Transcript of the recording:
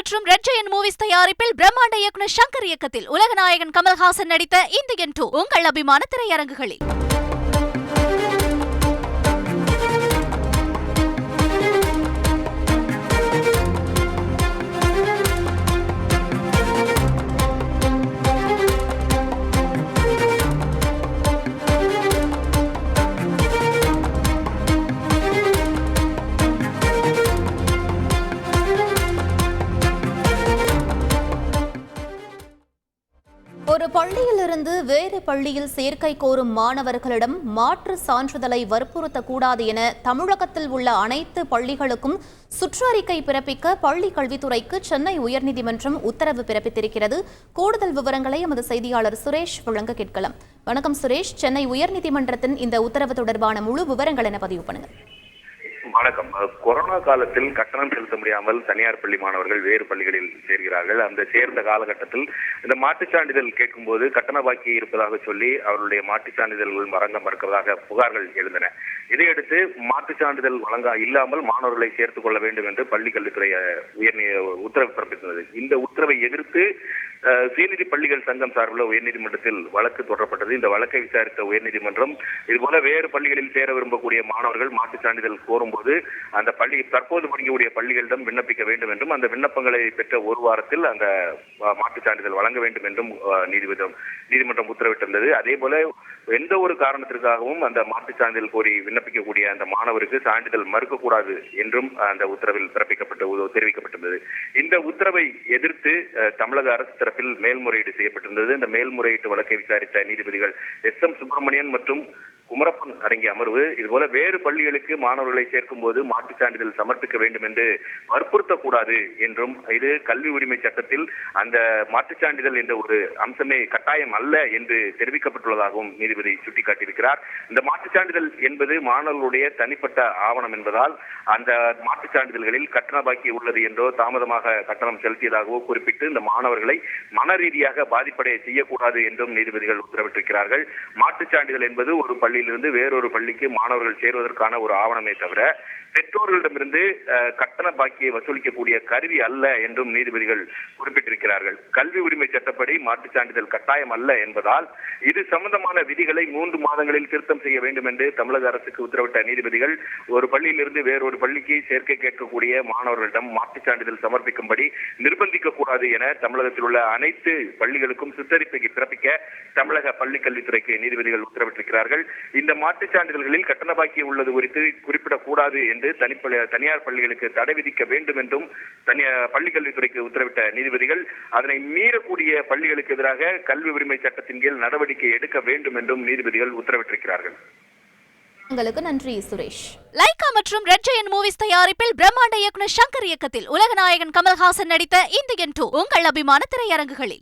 மற்றும் red giant movies தயாரிப்பில் பிரம்மாண்ட இயக்குனர் சங்கர் இயக்கத்தில் உலகநாயகன் கமல்ஹாசன் நடித்த இந்தியன் 2 உங்கள் அபிமான திரையரங்குகளில். ஒரு பள்ளியிலிருந்து வேறு பள்ளியில் சேர்க்கை கோரும் மாணவர்களிடம் மாற்று சான்றிதழை வற்புறுத்தக்கூடாது என தமிழகத்தில் உள்ள அனைத்து பள்ளிகளுக்கும் சுற்றறிக்கை பிறப்பிக்க பள்ளி கல்வித்துறைக்கு சென்னை உயர்நீதிமன்றம் உத்தரவு பிறப்பித்திருக்கிறது. கூடுதல் விவரங்களை எமது செய்தியாளர் சுரேஷ் வழங்க கேட்கலாம். வணக்கம் சுரேஷ், சென்னை உயர்நீதிமன்றத்தின் இந்த உத்தரவு தொடர்பான முழு விவரங்கள் என பதிவு பண்ணுங்க. வணக்கம். கொரோனா காலத்தில் கட்டணம் செலுத்த முடியாமல் தனியார் பள்ளி மாணவர்கள் வேறு பள்ளிகளில் சேர்கிறார்கள். அந்த சேர்ந்த காலகட்டத்தில் இந்த மாட்டுச் சான்றிதழ் கேட்கும்போது கட்டண பாக்கி இருப்பதாக சொல்லி அவர்களுடைய மாட்டுச் சான்றிதழ்கள் வழங்க மறுப்பதாக புகார்கள் எழுந்தன. இதையடுத்து மாட்டுச் சான்றிதழ் வழங்க இல்லாமல் மாணவர்களை சேர்த்துக் கொள்ள வேண்டும் என்று பள்ளி கல்வித்துறை உத்தரவு பிறப்பித்தது. இந்த உத்தரவை எதிர்த்து சுயநிதி பள்ளிகள் சங்கம் சார்பில் உயர்நீதிமன்றத்தில் வழக்கு தொடரப்பட்டது. இந்த வழக்கை விசாரித்த உயர்நீதிமன்றம் இதுபோல வேறு பள்ளிகளில் சேர விரும்பக்கூடிய மாணவர்கள் மாட்டுச் சான்றிதழ் கோரும்போது அந்த பள்ளி தற்போது படிக்கக்கூடிய பள்ளிகளிடம் விண்ணப்பிக்க வேண்டும் என்றும் அந்த விண்ணப்பங்களை பெற்ற ஒரு வாரத்தில் அந்த மாட்டுச் சான்றிதழ் வழங்க வேண்டும் என்றும் நீதிமன்றம் உத்தரவிட்டிருந்தது. அதே போல எந்த ஒரு காரணத்திற்காகவும் அந்த மாட்டுச் சான்றிதழ் கோரி விண்ணப்பிக்கக்கூடிய அந்த மாணவருக்கு சான்றிதழ் மறுக்கக்கூடாது என்றும் அந்த உத்தரவில் தெரிவிக்கப்பட்டிருந்தது. இந்த உத்தரவை எதிர்த்து தமிழக அரசு தரப்பில் மேல்முறையீடு செய்யப்பட்டிருந்தது. இந்த மேல்முறையீட்டு வழக்கை விசாரித்த நீதிபதிகள் SM சுப்பிரமணியன் மற்றும் குமரப்பன் அடங்கிய அமர்வு இதுபோல வேறு பள்ளிகளுக்கு மாணவர்களை சேர்க்கும் போது மாட்டுச் சான்றிதழ் சமர்ப்பிக்க வேண்டும் என்று வற்புறுத்தக்கூடாது என்றும் இது கல்வி உரிமை சட்டத்தில் அந்த மாட்டுச் சான்றிதழ் என்ற ஒரு அம்சமே கட்டாயம் அல்ல என்று தெரிவிக்கப்பட்டுள்ளதாகவும் நீதிபதி சுட்டிக்காட்டியிருக்கிறார். இந்த மாட்டுச் சான்றிதழ் என்பது மாணவர்களுடைய தனிப்பட்ட ஆவணம் என்பதால் அந்த மாட்டுச் சான்றிதழ்களில் கட்டண பாக்கி உள்ளது என்றோ தாமதமாக கட்டணம் செலுத்தியதாகவோ குறிப்பிட்டு இந்த மாணவர்களை மன ரீதியாக பாதிப்படைய செய்யக்கூடாது என்றும் நீதிபதிகள் உத்தரவிட்டிருக்கிறார்கள். மாட்டுச் சான்றிதழ் என்பது ஒரு பள்ளியிலிருந்து வேறொரு பள்ளிக்கு மாணவர்கள் சேருவதற்கான ஒரு ஆவணமே தவிர பெற்றோர்களிடமிருந்து கட்டண பாக்கியை வசூலிக்கக்கூடிய கருவி அல்ல என்றும் நீதிபதிகள் குறிப்பிட்டிருக்கிறார்கள். கல்வி உரிமை சட்டப்படி மாட்டுச் சான்றிதழ் கட்டாயம் அல்ல என்பதால் இது சம்பந்தமான விதிகளை 3 மாதங்களில் திருத்தம் செய்ய வேண்டும் என்று தமிழக அரசுக்கு உத்தரவிட்ட நீதிபதிகள் ஒரு பள்ளியிலிருந்து வேறொரு பள்ளிக்கு சேர்க்கை கேட்கக்கூடிய மாணவர்களிடம் மாட்டுச் சான்றிதழ் சமர்ப்பிக்கும்படி நிர்பந்திக்க கூடாது என தமிழகத்தில் உள்ள அனைத்து பள்ளிகளுக்கும் சுற்றறிக்கை பிறப்பிக்க தமிழக பள்ளி கல்வித்துறைக்கு நீதிபதிகள் உத்தரவிட்டிருக்கிறார்கள். இந்த மாட்டுச் சான்றிதழ்களில் கட்டண பாக்கி உள்ளது குறித்து குறிப்பிடக்கூடாது என்று தனியார் பள்ளிகளுக்கு தடை விதிக்க வேண்டும் என்றும் பள்ளி கல்வித்துறைக்கு உத்தரவிட்ட நீதிபதிகள் அதனை மீறக்கூடிய பள்ளிகளுக்கு எதிராக கல்வி உரிமை சட்டத்தின் கீழ் நடவடிக்கை எடுக்க வேண்டும் என்றும் நீதிபதிகள் உத்தரவிட்டிருக்கிறார்கள். உங்களுக்கு நன்றி சுரேஷ். லைகா மற்றும் ரெட் ஜெயண்ட் மூவிஸ் தயாரிப்பில் பிரம்மாண்ட இயக்குனர் சங்கர் இயக்கத்தில் உலகநாயகன் கமல்ஹாசன் நடித்த இந்தியன் 2 உங்கள் அபிமான திரையரங்குகளில்.